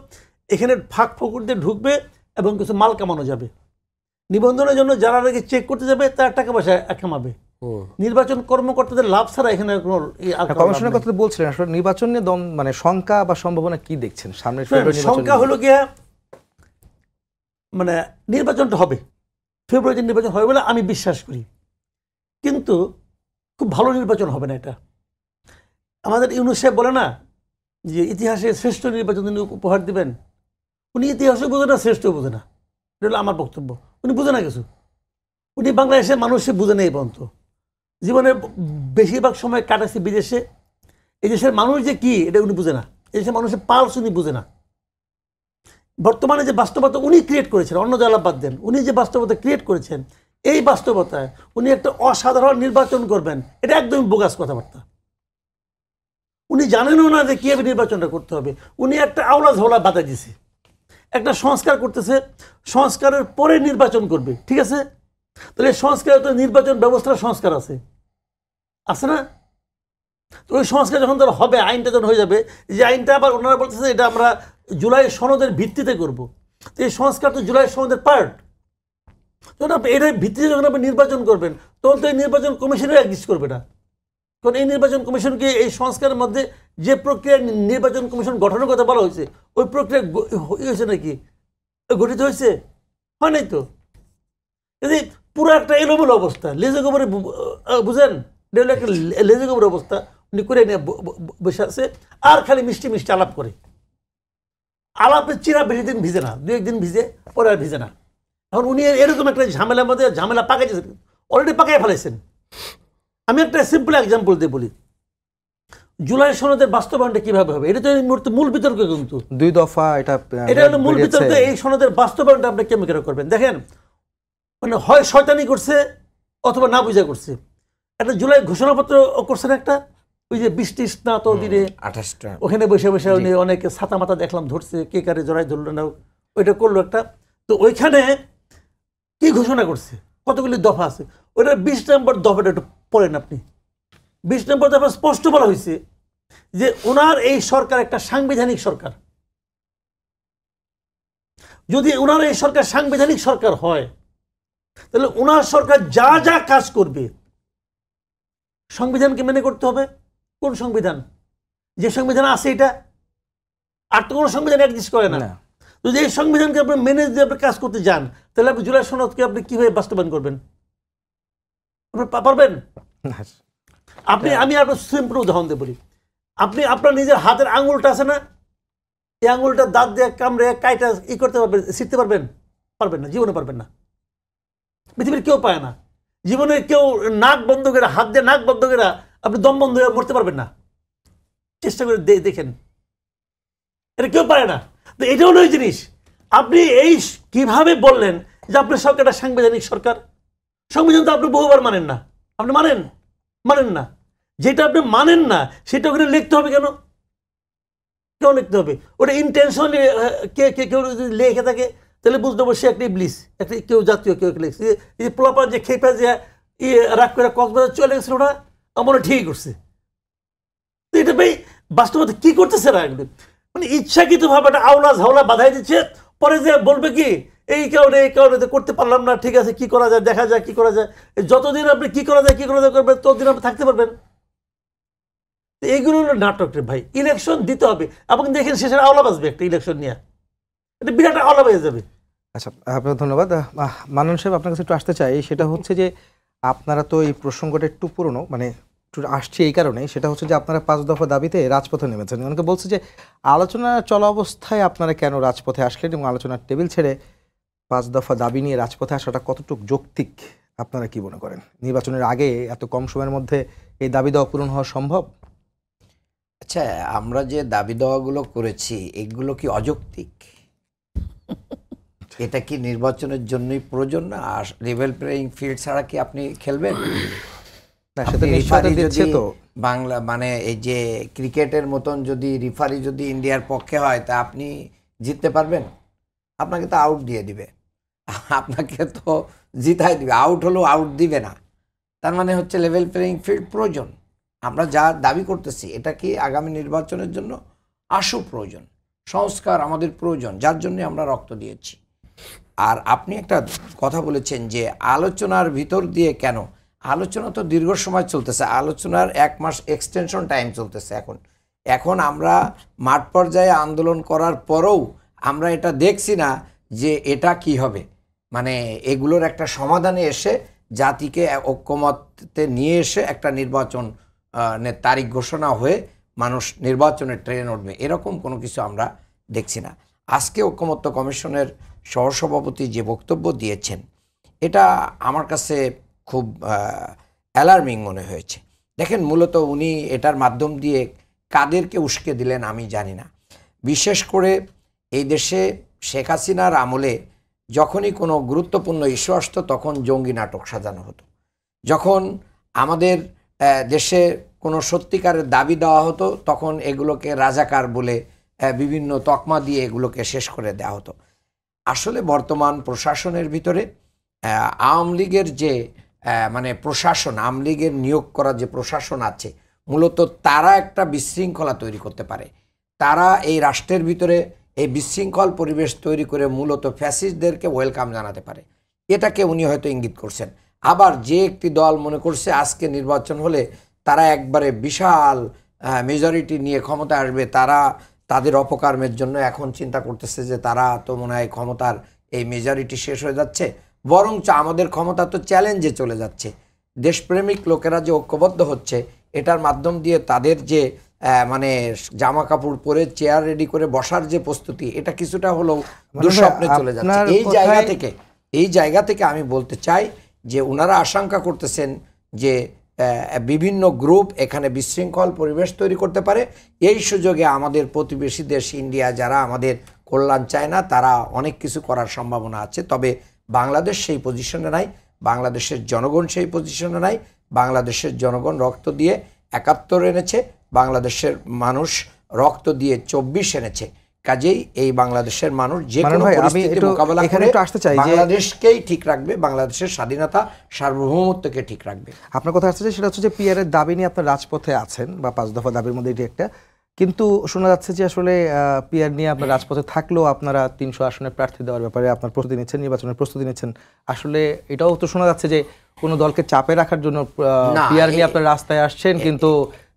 এখানে ফাঁক ফোকর দিয়ে ঢুকবে এবং কিছু মাল কামানো যাবে। নিবন্ধনের জন্য যারা আগে চেক করতে যাবে তার টাকা পয়সা কামাবে। নির্বাচন কর্মকর্তাদের লাভ ছাড়া এখানে কমিশনের কথা বলছিলেন, আসলে নির্বাচন নিয়ে মানে শঙ্কা বা সম্ভাবনা কি দেখছেন সামনে? শঙ্কা হলো গিয়া মানে নির্বাচনটা হবে, ফেব্রুয়ারিতে নির্বাচন হবে বলে আমি বিশ্বাস করি, কিন্তু খুব ভালো নির্বাচন হবে না। এটা আমাদের ইউনূস সাহেব বলে না যে ইতিহাসে শ্রেষ্ঠ নির্বাচন তিনি উপহার দিবেন? উনি ইতিহাসও বোঝে না, শ্রেষ্ঠ বোঝে না, এটা হলো আমার বক্তব্য। উনি বুঝে না কিছু, উনি বাংলাদেশের মানুষে বুঝে নেই পর্যন্ত। জীবনে বেশিরভাগ সময় কাটাচ্ছে বিদেশে, এই দেশের মানুষ যে কি এটা উনি বুঝে না, এই দেশের মানুষের পালস উনি বুঝে না। বর্তমানে যে বাস্তবতা উনি ক্রিয়েট করেছেন, অন্য জায়গা বাদ দেন, উনি যে বাস্তবতা ক্রিয়েট করেছেন, এই বাস্তবতায় উনি একটা অসাধারণ নির্বাচন করবেন, এটা একদমই বোগাস কথাবার্তা। উনি জানেনও না যে কীভাবে নির্বাচনটা করতে হবে। উনি একটা আওলা ঝাওলা বাধা দিছে, একটা সংস্কার করতেছে, সংস্কারের পরে নির্বাচন করবে, ঠিক আছে? তাহলে সংস্কারে তো নির্বাচন ব্যবস্থার সংস্কার আছে, আছে না? তো ওই সংস্কার যখন তার হবে, আইনটা যখন হয়ে যাবে, যে আইনটা আবার ওনারা বলতেছে এটা আমরা জুলাই সনদের ভিত্তিতে করব, তো এই সংস্কার তো জুলাই সনদের পার্ট। যখন আপনি এটার ভিত্তিতে যখন আপনি নির্বাচন করবেন, তখন তো এই নির্বাচন কমিশনের এক্সিস্ট করবে না। কারণ এই নির্বাচন কমিশনকে এই সংস্কারের মধ্যে যে প্রক্রিয়া নির্বাচন কমিশন গঠনের কথা বলা হয়েছে, ওই প্রক্রিয়া হয়েছে নাকি, গঠিত হয়েছে? হয় নাই তো। যদি পুরো একটা এলোমেলো অবস্থা, লেজে গোবরে, বুঝেন, এটা হলো একটা লেজে গোবর অবস্থা। উনি করে নিয়ে বসে আছে আর খালি মিষ্টি মিষ্টি আলাপ করে। আলাপের চিরা বেশি দিন ভিজে না, 2-1 দিন ভিজে, পরে আর ভিজে না। এখন উনি এরকম একটা ঝামেলার মধ্যে ঝামেলা পাকাইছেন, অলরেডি পাকাই ফেলাইছেন। আমি একটা সিম্পল এক্সাম্পল দিয়ে বলি, জুলাই সনদের বাস্তবায়নটা কিভাবে হবে, এটা তো এই মুহূর্তে মূল বিতর্ক। কিন্তু 2 দফা এটা হলো মূল বিতর্ক। এই সনদের বাস্তবায়নটা আপনি কেমন করে করবেন? দেখেন, মানে হয় শয়তানি করছে অথবা না বুঝা করছে। একটা জুলাই ঘোষণাপত্র করছে না একটা, ওই যে 20 স্নাত দিনে 28টা, ওখানে বসে বসে উনি অনেকে ছাতা মাথা দেখলাম ধরছে, কে কারে জড়াই ধরলো না, ওইটা করলো একটা। তো ওইখানে কি ঘোষণা করছে, কতগুলি দফা আছে, ওইটা 20 নম্বর দফাটা একটু পড়েন আপনি। 20 নম্বর দফা স্পষ্ট বলা হয়েছে যে ওনার এই সরকার একটা সাংবিধানিক সরকার। যদি ওনার এই সরকার সাংবিধানিক সরকার হয়, তাহলে ওনার সরকার যা যা কাজ করবে সংবিধানকে মেনে করতে হবে। কোন সংবিধান? যে সংবিধান আছে এটা, আর তো কোনো সংবিধান এক্সিস্ট করে না। যদি এই সংবিধানকে আপনি মেনে যদি আপনি কাজ করতে যান, তাহলে আপনি জুলাই সনদকে আপনি কিভাবে বাস্তবায়ন করবেন? আপনি পারবেন? আপনি, আমি আপনার সিম্পল উদাহরণ দিয়ে বলি, আপনি আপনার নিজের হাতের আঙুলটা আছে না, এই আঙুলটা দাঁত দিয়ে কামড়ে কাইটা করতে পারবেন, শিখতে পারবেন? পারবেন না, জীবনে পারবেন না। পৃথিবীর কেউ পায় না। জীবনে কেউ নাক বন্ধ করে, হাত দিয়ে নাক বন্ধ করে আপনি দম বন্ধ হয়ে মরতে পারবেন না। চেষ্টা করে দেখেন, এটা কেউ পারে না। তো এটা হলো ওই জিনিস। আপনি এই কিভাবে বললেন যে আপনার সরকারটা সাংবিধানিক সরকার? সংবিধান তো আপনি বহুবার মানেন না। আপনি মানেন না। যেটা আপনি মানেন না সেটা ওখানে লিখতে হবে কেন? কেউ লিখতে হবে? ওটা ইন্টেনশন কেউ যদি লেখে থাকে তাহলে বুঝতে হবে সে একটা ইবলিস, একটা কেউ জাতীয় কেউ লিখছে। এই যে পোলাপার যে খেপে যে রাগ করে কক্সবাজার চলে গেছিল, ওটা আমার ঠিক করছে। তো এটা ভাই বাস্তবতা কি করতেছে না, এগুলো মানে ইচ্ছাকৃতভাবে একটা আওলা ঝাওলা বাধাই দিচ্ছে। পরে যে বলবে কি এই কারণে করতে পারলাম না, ঠিক আছে কি করা যায়, দেখা যায় কি করা যায়। যতদিন আপনি কি করা যায় করবেন, ততদিন আপনি থাকতে পারবেন। এইগুলো হলো নাটক রে ভাই। ইলেকশন দিতে হবে এবং দেখেন শেষের আওলা বাজবে একটা ইলেকশন নিয়ে, এটা বিরাট আওলা বেজে যাবে। আচ্ছা, আপনাকে ধন্যবাদ। মানন সাহেব, আপনার কাছে একটু আসতে চাই। সেটা হচ্ছে যে আপনারা তো এই প্রসঙ্গটা একটু পুরনো, মানে একটু আসছে এই কারণে, সেটা হচ্ছে যে আপনারা 5 দফা দাবিতে রাজপথে নেমেছেন। অনেকে বলছে যে আলোচনা চলা অবস্থায় আপনারা কেন রাজপথে আসলেন এবং আলোচনার টেবিল ছেড়ে 5 দফা দাবি নিয়ে রাজপথে আসাটা কতটুকু যৌক্তিক, আপনারা কি মনে করেন? নির্বাচনের আগে এত কম সময়ের মধ্যে এই দাবি দেওয়া পূরণ হওয়া সম্ভব? আচ্ছা, আমরা যে দাবি দেওয়াগুলো করেছি এগুলো কি অযৌক্তিক? এটা কি নির্বাচনের জন্যই প্রয়োজন না? আর লেভেল প্লেইং ফিল্ড ছাড়া কি আপনি খেলবেন? না, সেটা নিশ্চয়তা দিচ্ছে তো। বাংলা মানে এই যে ক্রিকেটের মতন যদি রেফারি যদি ইন্ডিয়ার পক্ষে হয় তা আপনি জিততে পারবেন? আপনাকে তো আউট দিয়ে দিবে, আপনাকে তো জিতাই দিবে। আউট হলেও আউট দিবে না। তার মানে হচ্ছে লেভেল প্লেইং ফিল্ড প্রয়োজন। আমরা যা দাবি করতেছি এটা কি আগামী নির্বাচনের জন্য আশু প্রয়োজন, সংস্কার আমাদের প্রয়োজন, যার জন্য আমরা রক্ত দিয়েছি। আর আপনি একটা কথা বলেছেন যে আলোচনার ভিতর দিয়ে কেন? আলোচনা তো দীর্ঘ সময় চলতেছে, আলোচনার 1 মাস এক্সটেনশন টাইম চলতেছে। এখন আমরা মাঠ পর্যায়ে আন্দোলন করার পরেও আমরা এটা দেখছি না যে এটা কি হবে। মানে এগুলোর একটা সমাধানে এসে জাতিকে ঐক্যমত্যে নিয়ে এসে একটা নির্বাচন তারিখ ঘোষণা হয়ে মানুষ নির্বাচনের ট্রেনে উঠবে, এরকম কোনো কিছু আমরা দেখছি না। আজকে ঐকমত্য কমিশনের সহসভাপতি যে বক্তব্য দিয়েছেন, এটা আমার কাছে খুব অ্যালার্মিং মনে হয়েছে। দেখেন, মূলত উনি এটার মাধ্যম দিয়ে কাদেরকে উস্কে দিলেন আমি জানি না। বিশেষ করে এই দেশে শেখ হাসিনার আমলে যখনই কোনো গুরুত্বপূর্ণ ইস্যু আসতো তখন জঙ্গি নাটক সাজানো হতো। যখন আমাদের দেশে কোনো সত্যিকারের দাবি দেওয়া হতো তখন এগুলোকে রাজাকার বলে বিভিন্ন তকমা দিয়ে এগুলোকে শেষ করে দেওয়া হতো। আসলে বর্তমান প্রশাসনের ভিতরে আওয়ামী লীগের যে মানে প্রশাসন, আওয়ামী লীগের নিয়োগ করা যে প্রশাসন আছে, মূলত তারা একটা বিশৃঙ্খলা তৈরি করতে পারে। তারা এই রাষ্ট্রের ভিতরে এই বিশৃঙ্খল পরিবেশ তৈরি করে মূলত ফ্যাসিস্টদেরকে ওয়েলকাম জানাতে পারে। এটাকে উনি হয়তো ইঙ্গিত করছেন। আবার যে একটি দল মনে করছে আজকে নির্বাচন হলে তারা একবারে বিশাল মেজরিটি নিয়ে ক্ষমতা আসবে, তারা তাদের অপকর্মের জন্য এখন চিন্তা করতেছে যে তারা তো মনে হয় ক্ষমতার এই মেজরিটি শেষ হয়ে যাচ্ছে, বরঞ্চ আমাদের ক্ষমতা তো চ্যালেঞ্জে চলে যাচ্ছে। দেশপ্রেমিক লোকেরা যে ঐক্যবদ্ধ হচ্ছে, এটার মাধ্যম দিয়ে তাদের যে মানে জামা কাপড় পরে চেয়ার রেডি করে বসার যে প্রস্তুতি, এটা কিছুটা হলেও দুঃস্বপ্নে চলে যাচ্ছে। এই জায়গা থেকে আমি বলতে চাই যে ওনারা আশঙ্কা করতেছেন যে বিভিন্ন গ্রুপ এখানে বিশৃঙ্খল পরিবেশ তৈরি করতে পারে। এই সুযোগে আমাদের প্রতিবেশী দেশ ইন্ডিয়া, যারা আমাদের কল্যাণ চায় না, তারা অনেক কিছু করার সম্ভাবনা আছে। তবে বাংলাদেশ সেই পজিশনে নাই, বাংলাদেশের জনগণ সেই পজিশনে নাই। বাংলাদেশের জনগণ রক্ত দিয়ে ৭১ এনেছে, বাংলাদেশের মানুষ রক্ত দিয়ে ২৪ এনেছে। কাজেই এই বাংলাদেশের মানুষ যে কোনো পরিস্থিতি মোকাবেলা করে বাংলাদেশকেই ঠিক রাখবে, বাংলাদেশের স্বাধীনতা সার্বভৌমত্বকে ঠিক রাখবে। আপনার কথা আসছে সেটা হচ্ছে যে পিআর এর দাবি নিয়ে আপনার রাজপথে আছেন, বা ৫ দফা দাবির মধ্যে এটি একটা। কিন্তু শোনা যাচ্ছে যে আসলে পিআর নিয়ে আপনার রাজপথে থাকলেও আপনারা ৩০০ আসনের প্রার্থী দেওয়ার ব্যাপারে আপনার প্রস্তুতি নিচ্ছেন, নির্বাচনের প্রস্তুতি নিচ্ছেন। আসলে এটাও তো শোনা যাচ্ছে যে কোনো দলকে চাপে রাখার জন্য পিআর নিয়ে আপনার রাস্তায় আসছেন, কিন্তু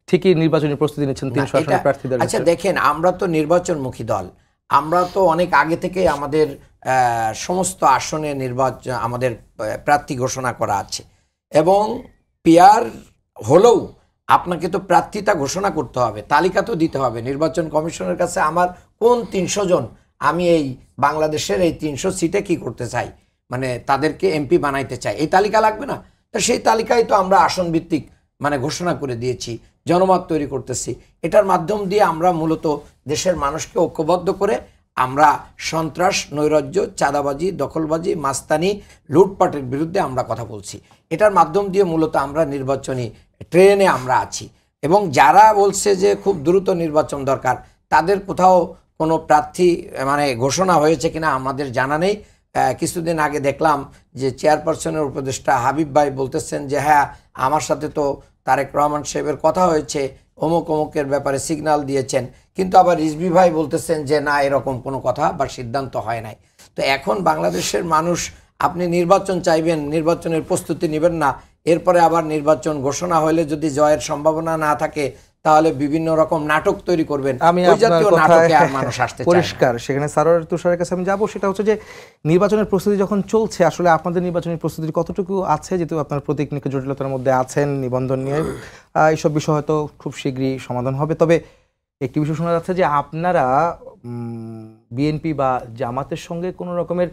ঠিকই নির্বাচনী প্রস্তুতি নিচ্ছেন ৩০০ আসনের প্রার্থীদের। আচ্ছা দেখেন, আমরা তো নির্বাচনমুখী দল, আমরা তো অনেক আগে থেকে আমাদের সমস্ত আসনে নির্বাচন আমাদের প্রার্থী ঘোষণা করা আছে, এবং পিআর হলেও আপনাকে তো প্রার্থীতা ঘোষণা করতে হবে, তালিকা তো দিতে হবে নির্বাচন কমিশনের কাছে। আমার কোন ৩০০ জন, আমি এই বাংলাদেশের এই ৩০০ সিটে কি করতে চাই, মানে তাদেরকে এমপি বানাইতে চাই, এই তালিকা লাগবে না? তো সেই তালিকায় তো আমরা আসন ভিত্তিক মানে ঘোষণা করে দিয়েছি, জনমত তৈরি করতেছি। এটার মাধ্যম দিয়ে আমরা মূলত দেশের মানুষকে ঐক্যবদ্ধ করে আমরা সন্ত্রাস, নৈরাজ্য, চাঁদাবাজি, দখলবাজি, মাস্তানি, লুটপাটের বিরুদ্ধে আমরা কথা বলছি। এটার মাধ্যম দিয়ে মূলত আমরা নির্বাচনী ট্রেনে আমরা আছি। এবং যারা বলছে যে খুব দ্রুত নির্বাচন দরকার, তাদের কোথাও কোনো প্রার্থী মানে ঘোষণা হয়েছে কিনা আমাদের জানা নেই। কিছুদিন আগে দেখলাম যে চেয়ারপারসনের উপদেষ্টা হাবিব ভাই বলতেছেন যে হ্যাঁ, আমার সাথে তো তারেক রহমান সাহেবের কথা হয়েছে, অমুক অমুকের ব্যাপারে সিগন্যাল দিয়েছেন, কিন্তু আবার রিজভী ভাই বলতেছেন যে না, এরকম কোনো কথা বা সিদ্ধান্ত হয় নাই। তো এখন বাংলাদেশের মানুষ, আপনি নির্বাচন চাইবেন, নির্বাচনের প্রস্তুতি নেবেন না, এরপরে আবার নির্বাচন ঘোষণা হলে যদি জয়ের সম্ভাবনা না থাকে তাহলে বিভিন্ন রকম নাটক তৈরি করবেন। আমি পরিষ্কার সেখানে সারোয়ার তুষারের কাছে আমি যাবো। সেটা হচ্ছে যে নির্বাচনের প্রস্তুতি যখন চলছে, আসলে আপনাদের নির্বাচনের প্রস্তুতি কতটুকু আছে, যেহেতু আপনার প্রতীক নিয়ে জটিলতার মধ্যে আছেন, নিবন্ধন নিয়ে এইসব বিষয় হয়তো খুব শীঘ্রই সমাধান হবে। তবে একটি বিষয় শোনা যাচ্ছে যে আপনারা বিএনপি বা জামাতের সঙ্গে কোনো রকমের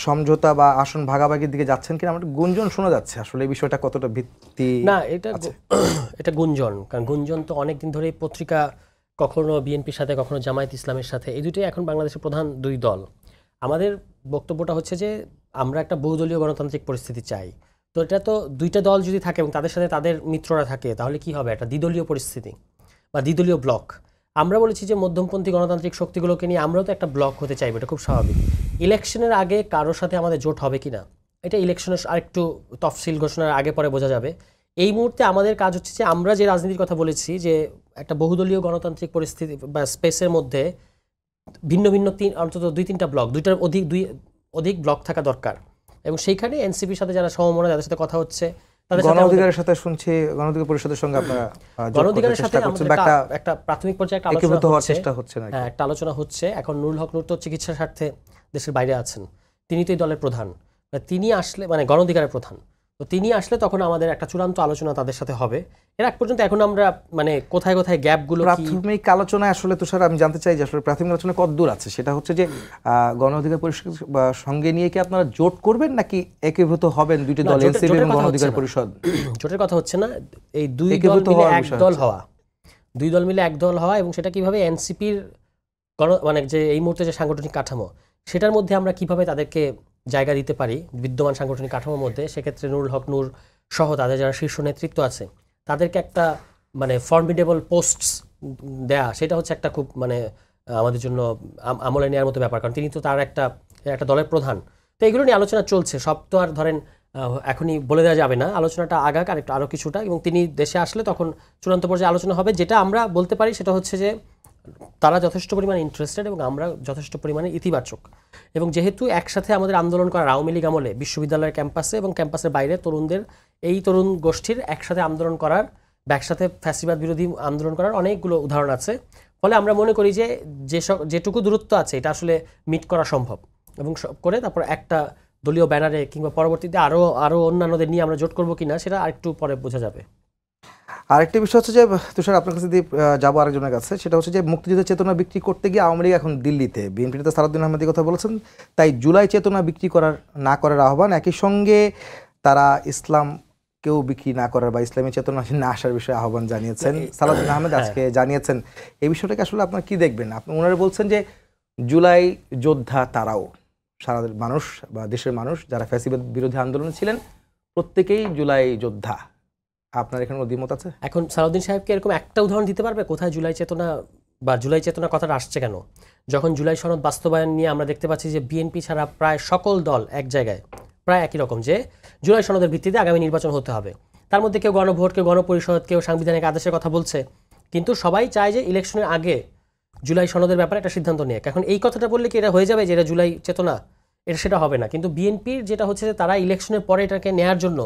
সমঝোতা বা আসন ভাগাভাগির দিকে যাচ্ছেন কিনা, আমার গুঞ্জন শোনা যাচ্ছে। আসলে এই বিষয়টা কতটা ভিত্তি না, এটা গুঞ্জন। কারণ গুঞ্জন তো অনেকদিন ধরেই পত্রিকা, কখনো বিএনপির সাথে কখনো জামায়াত ইসলামের সাথে, এই দুটোই এখন বাংলাদেশের প্রধান দুই দল। আমাদের বক্তব্যটা হচ্ছে যে আমরা একটা বহুদলীয় গণতান্ত্রিক পরিস্থিতি চাই। তো এটা তো দুইটা দল যদি থাকে এবং তাদের সাথে তাদের মিত্ররা থাকে, তাহলে কি হবে? একটা দ্বিদলীয় পরিস্থিতি বা দ্বিদলীয় ব্লক। আমরা বলেছি যে মধ্যমপন্থী গণতান্ত্রিক শক্তিগুলোকে নিয়ে আমরাও তো একটা ব্লক হতে চাইবো, এটা খুব স্বাভাবিক। ইলেকশনের আগে কারোর সাথে আমাদের জোট হবে কিনা, এটা ইলেকশনের আরেকটু তফসিল ঘোষণার আগে পরে বোঝা যাবে। এই মুহূর্তে আমাদের কাজ হচ্ছে যে আমরা যে রাজনীতির কথা বলেছি, যে একটা বহুদলীয় গণতান্ত্রিক পরিস্থিতি বা স্পেসের মধ্যে ভিন্ন ভিন্ন অন্তত ২-৩টা ব্লক, দুইটার অধিক ব্লক থাকা দরকার। এবং সেইখানে এনসিপির সাথে যারা সমমনা, যাদের সাথে কথা হচ্ছে, গণঅধিকারের সাথে শুনছি, গণঅধিকার পরিষদের সঙ্গে আপনারা গণঅধিকারের সাথে একটা প্রাথমিক পর্যায়ে একটা আলোচনা হচ্ছে। এখন নুরুল হক নূর তো চিকিৎসার স্বার্থে দেশের বাইরে আছেন, তিনি তো এই দলের প্রধান, তিনি আসলে মানে গণঅধিকারের প্রধান। তো তিনি আসলে তখন আমাদের একটা চূড়ান্ত আলোচনা তাদের সাথে হবে। এর আগ পর্যন্ত এখন আমরা মানে কোথায় কোথায় গ্যাপগুলো কি প্রাথমিক আলোচনায় আসলে তুষার আমি জানতে চাই যে আসলে প্রাথমিক আলোচনা কতদূর আছে, সেটা হচ্ছে যে গণ অধিকার পরিষদ বা সঙ্গে নিয়ে কি আপনারা জোট করবেন নাকি একীভূত হবেন দুইটি না, দল, জোটের এনসিপি এবং কথা গণ হচ্ছে অধিকার না। পরিষদ? জোটের কথা হচ্ছে না, এই দুই দল একীভূত মিলে হওয়ার এক বিষয় দল হচ্ছে। হওয়া, দুই দল মিলে এক দল হওয়া, এবং সেটা কিভাবে এনসিপির মানে যে এই মুহূর্তে যে সাংগঠনিক কাঠামো সেটার মধ্যে আমরা কিভাবে তাদেরকে জায়গা দিতে পারি বিদ্যমান সাংগঠনিক কাঠামোর মধ্যে। সেক্ষেত্রে নুরুল হক নূর সহ তাদের যারা শীর্ষ নেতৃত্ব আছে তাদেরকে একটা মানে ফর্মিডেবল পোস্টস দেয়া, সেটা হচ্ছে একটা খুব মানে আমাদের জন্য আমলে নেওয়ার মতো ব্যাপার, কারণ তিনি তো তার একটা দলের প্রধান। তো এগুলো নিয়ে আলোচনা চলছে, সব তো আর ধরেন এখনই বলে দেওয়া যাবে না, আলোচনাটা আগাক আরও কিছুটা, এবং তিনি দেশে আসলে তখন চূড়ান্ত পর্যায়ে আলোচনা হবে। যেটা আমরা বলতে পারি সেটা হচ্ছে যে তারা যথেষ্ট পরিমাণে ইন্টারেস্টেড এবং আমরা যথেষ্ট পরিমাণে ইতিবাচক, এবং যেহেতু একসাথে আমাদের আন্দোলন করার আওয়ামী লীগ আমলে বিশ্ববিদ্যালয়ের ক্যাম্পাসে এবং ক্যাম্পাসের বাইরে তরুণদের এই তরুণ গোষ্ঠীর একসাথে আন্দোলন করার বা একসাথে ফ্যাসিবাদ বিরোধী আন্দোলন করার অনেকগুলো উদাহরণ আছে। ফলে আমরা মনে করি যে যেটুকু দূরত্ব আছে এটা আসলে মিট করা সম্ভব, এবং করে তারপর একটা দলীয় ব্যানারে কিংবা পরবর্তীতে আরও অন্যান্যদের নিয়ে আমরা জোট করবো কিনা সেটা আরেকটু পরে বোঝা যাবে। আরেকটি বিষয় হচ্ছে যে তুষার আপনার কাছে দিয়ে যাবো আরেকজনের কাছে, সেটা হচ্ছে যে মুক্তিযুদ্ধের চেতনা বিক্রি করতে গিয়ে আওয়ামী লীগ এখন দিল্লিতে, বিএনপি নেতা সালাউদ্দিন আহমেদের কথা বলেছেন, তাই জুলাই চেতনা বিক্রি না করার আহ্বান। একই সঙ্গে তারা ইসলামকেও বিক্রি না করার বা ইসলামী চেতনা না আসার বিষয়ে আহ্বান জানিয়েছেন সালাউদ্দিন আহমেদ আজকে জানিয়েছেন। এই বিষয়টাকে আসলে আপনারা কি দেখবেন? ওনারা বলছেন যে জুলাই যোদ্ধা তারাও, সারা মানুষ বা দেশের মানুষ যারা ফ্যাসিবাদ বিরোধী আন্দোলনে ছিলেন প্রত্যেকেই জুলাই যোদ্ধা। আপনার এখানে দ্বিমত আছে? এখন সালাউদ্দিন সাহেবকে এরকম একটা উদাহরণ দিতে পারবে কোথায় জুলাই চেতনা বা জুলাই চেতনা কথাটা আসছে কেন? যখন জুলাই সনদ বাস্তবায়ন নিয়ে আমরা দেখতে পাচ্ছি যে বিএনপি ছাড়া প্রায় সকল দল এক জায়গায় প্রায় একই রকম, যে জুলাই সনদের ভিত্তিতে আগামী নির্বাচন হতে হবে। তার মধ্যে কেউ গণভোট, কেউ গণপরিষদ, কেউ সাংবিধানিক আদেশের কথা বলছে, কিন্তু সবাই চায় যে ইলেকশনের আগে জুলাই সনদের ব্যাপারে একটা সিদ্ধান্ত নিয়ে। এখন এই কথাটা বললে কি এটা হয়ে যাবে যে এটা জুলাই চেতনা? এটা সেটা হবে না। কিন্তু বিএনপির যেটা হচ্ছে যে তারা ইলেকশনের পরে এটাকে নেয়ার জন্য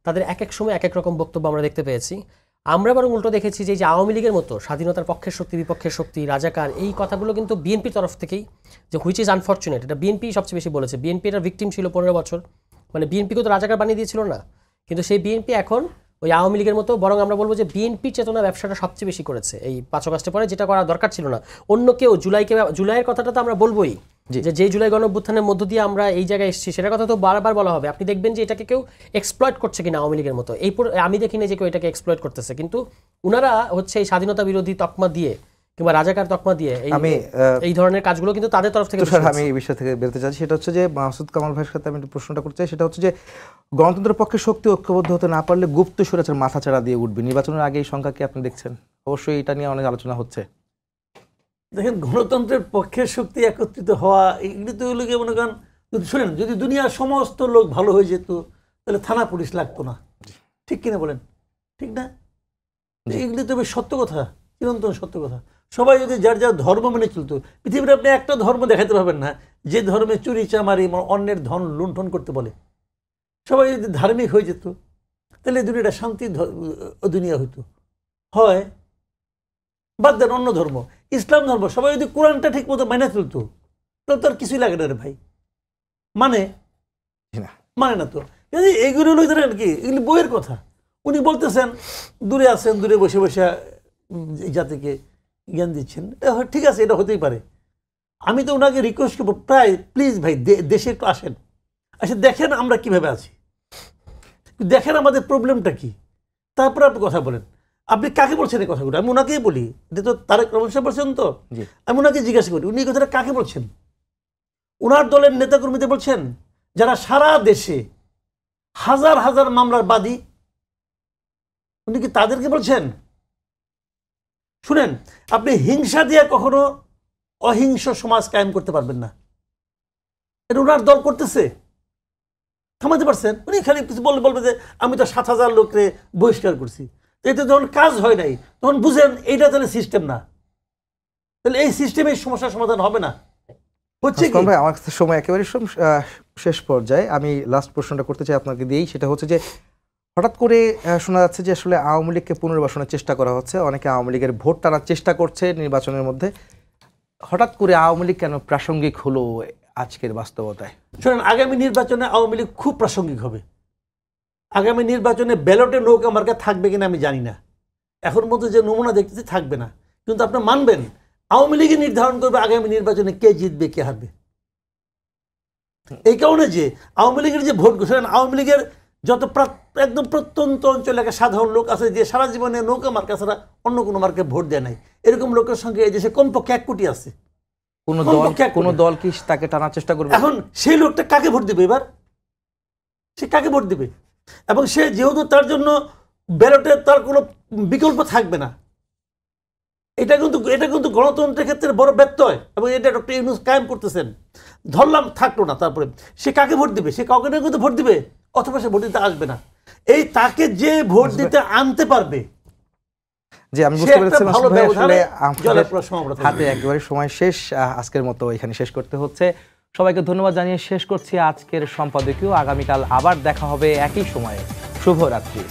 তাদের এক এক সময় এক এক রকম বক্তব্য আমরা দেখতে পেয়েছি। আমরা বরং উল্টো দেখেছি যে আওয়ামী লীগের মতো স্বাধীনতার পক্ষের শক্তি, বিপক্ষের শক্তি, রাজাকার, এই কথাগুলো কিন্তু বিএনপির তরফ থেকেই, যে হুইচ ইজ আনফর্চুনেট, এটা বিএনপি সবচেয়ে বেশি বলেছে। বিএনপি এটার ভিকটিম ছিল 15 বছর, মানে বিএনপিকে তো রাজাকার বানিয়ে দিয়েছিল না, কিন্তু সেই বিএনপি এখন ওই আওয়ামী লীগের মতো, বরং আমরা বলবো যে বিএনপি চেতনা ব্যবসাটা সবচেয়ে বেশি করেছে এই 5 আগস্টের পরে, যেটা করা দরকার ছিল না। অন্য কেউ জুলাইয়ের কথাটা তো আমরা বলবোই, যে জুলাই গণঅভ্যুত্থানের মধ্য দিয়ে আমরা এই জায়গায় এসেছি, সেটার কথা তো বারবার বলা হবে। আপনি দেখবেন যে এটাকে কেউ এক্সপ্লয়েট করছে কিনা আওয়ামী লীগের মতো, আমি দেখিনি যে কেউ এটাকে এক্সপ্লয়েট করতেছে, কিন্তু উনারা হচ্ছে এই স্বাধীনতা বিরোধী তকমা দিয়ে কিংবা রাজাকার তকমা দিয়ে এই ধরনের কাজগুলো কিন্তু তাদের তরফ থেকে। আমি এই বিষয় থেকে বেরোতে চাচ্ছি, সেটা হচ্ছে যে মাসুদ কামাল ভাইয়ের সাথে আমি একটু প্রশ্নটা করতে চাই, সেটা হচ্ছে যে গণতন্ত্রের পক্ষে শক্তি ঐক্যবদ্ধ হতে না পারলে গুপ্ত স্বৈরাচার মাথাচাড়া দিয়ে উঠবে। নির্বাচনের আগে এই সংখ্যা কি আপনি দেখছেন? অবশ্যই এটা নিয়ে অনেক আলোচনা হচ্ছে। দেখেন, গণতন্ত্রের পক্ষের শক্তি একত্রিত হওয়া এগুলি তো হলো গিয়ে মনে করেন, যদি শুনেন, যদি দুনিয়ার সমস্ত লোক ভালো হয়ে যেত তাহলে থানা পুলিশ লাগতো না, ঠিক কিনা বলেন? ঠিক না? এগুলি তো বেশ সত্য কথা, চিরন্তন সত্য কথা। সবাই যদি যার যার ধর্ম মেনে চলতো, পৃথিবীর আপনি একটা ধর্ম দেখাতে পারবেন না যে ধর্মে চুরি চামারি অন্যের ধন লুণ্ঠন করতে বলে। সবাই যদি ধার্মিক হয়ে যেত তাহলে দুনিয়াটা শান্তির দুনিয়া হইতো। হয় বাদ দেন অন্য ধর্ম, ইসলাম ধর্ম, সবাই যদি কোরআনটা ঠিক মতো মেনে চলতো তাহলে তো আর কিছুই লাগে না রে ভাই। মানে না তো এইগুলো হলো ধরেন কি, এগুলি বইয়ের কথা। উনি বলতেছেন দূরে আছেন, দূরে বসে বসে জাতিকে জ্ঞান দিচ্ছেন, ঠিক আছে, এটা হতেই পারে। আমি তো ওনাকে রিকোয়েস্ট করবো, প্রায় প্লিজ ভাই দেশে একটু আসেন, দেখেন আমরা কিভাবে আছি, দেখেন আমাদের প্রবলেমটা কি, তারপরে আপনি কথা বলেন। আপনি কাকে বলছেন এই কথাগুলো? আমি ওনাকেই বলি, এটা তো তারেক রহমান সাহেব বলছেন, তো আমি ওনাকে জিজ্ঞাসা করি উনি এই কথাটা কাকে বলছেন? ওনার দলের নেতাকর্মীদের বলছেন যারা সারা দেশে হাজার হাজার মামলার বাদী, উনি কি তাদেরকে বলছেন? শুনেন, আপনি হিংসা দিয়ে কখনো অহিংস সমাজ কায়েম করতে পারবেন না। এটা ওনার দল করতেছে, থামাতে পারছেন? উনি খালি কিছু বলবে যে আমি তো 7,000 লোককে বহিষ্কার করছি। এতে যখন কাজ হয় নাই তখন বুঝেন এইটা তাহলে সিস্টেম না, তাহলে এই সিস্টেমের সমস্যার সমাধান হবে না। হচ্ছে কি ভাই, আমার কাছে সময় একেবারে শেষ পর্যায়ে, আমি লাস্ট প্রশ্নটা করতে চাই আপনাকে দিয়েই, সেটা হচ্ছে যে হঠাৎ করে শোনা যাচ্ছে যে আসলে আওয়ামী লীগকে পুনর্বাসনের চেষ্টা করা হচ্ছে, অনেকে আওয়ামী লীগের ভোট টানার চেষ্টা করছে নির্বাচনের মধ্যে। হঠাৎ করে আওয়ামী লীগ কেন প্রাসঙ্গিক হলো আজকের বাস্তবতায়? শোনেন, আগামী নির্বাচনে আওয়ামী লীগ খুব প্রাসঙ্গিক হবে। আগামী নির্বাচনে ব্যালটে নৌকা মার্কা থাকবে কিনা আমি জানি না, এখন মতো যে নমুনা দেখতেছি থাকবে না, কিন্তু আপনি মানবেন আওয়ামী লীগই নির্ধারণ করবে আগামী নির্বাচনে কে জিতবে কে হারবে। এই কারণে যে আওয়ামী লীগের যে ভোট ঘোষণা, আওয়ামী লীগের যত একদম প্রত্যন্ত অঞ্চলে একটা সাধারণ লোক আছে যে সারা জীবনে নৌকা মার্কা ছাড়া অন্য কোনো মার্কে ভোট দেয় নাই, এরকম লোকের সংখ্যা এই দেশে কমপক্ষে 1 কোটি আছে। কোনো দল কি তাকে টানার চেষ্টা করবে? এখন সেই লোকটা কাকে ভোট দিবে এবার? সে কাকে ভোট দিবে? এবং সে যেহেতু তার জন্য ব্যালটে তার কোনো বিকল্প থাকবে না, এটা কিন্তু গণতন্ত্রের ক্ষেত্রে বড় ব্যত্যয়, এবং এটা ডক্টর ইউনূস কায়েম করতেছেন। ধরলাম থাকলো না, তারপরে সে কাকে ভোট দিবে? সে কাউকে না কিন্তু ভোট দিবে, অথবা সে ভোট দিতে আসবে না। এই তাকে যে ভোট দিতে আনতে পারবে, যে আমি বুঝতে পেরেছি আসলে আমাদের হাতে একেবারে সময় শেষ, আজকের মতো এখানে শেষ করতে হচ্ছে। সবাইকে ধন্যবাদ জানিয়ে শেষ করছি আজকের সম্পাদকীয়। আগামীকাল আবার দেখা হবে একই সময়ে। শুভরাত্রি।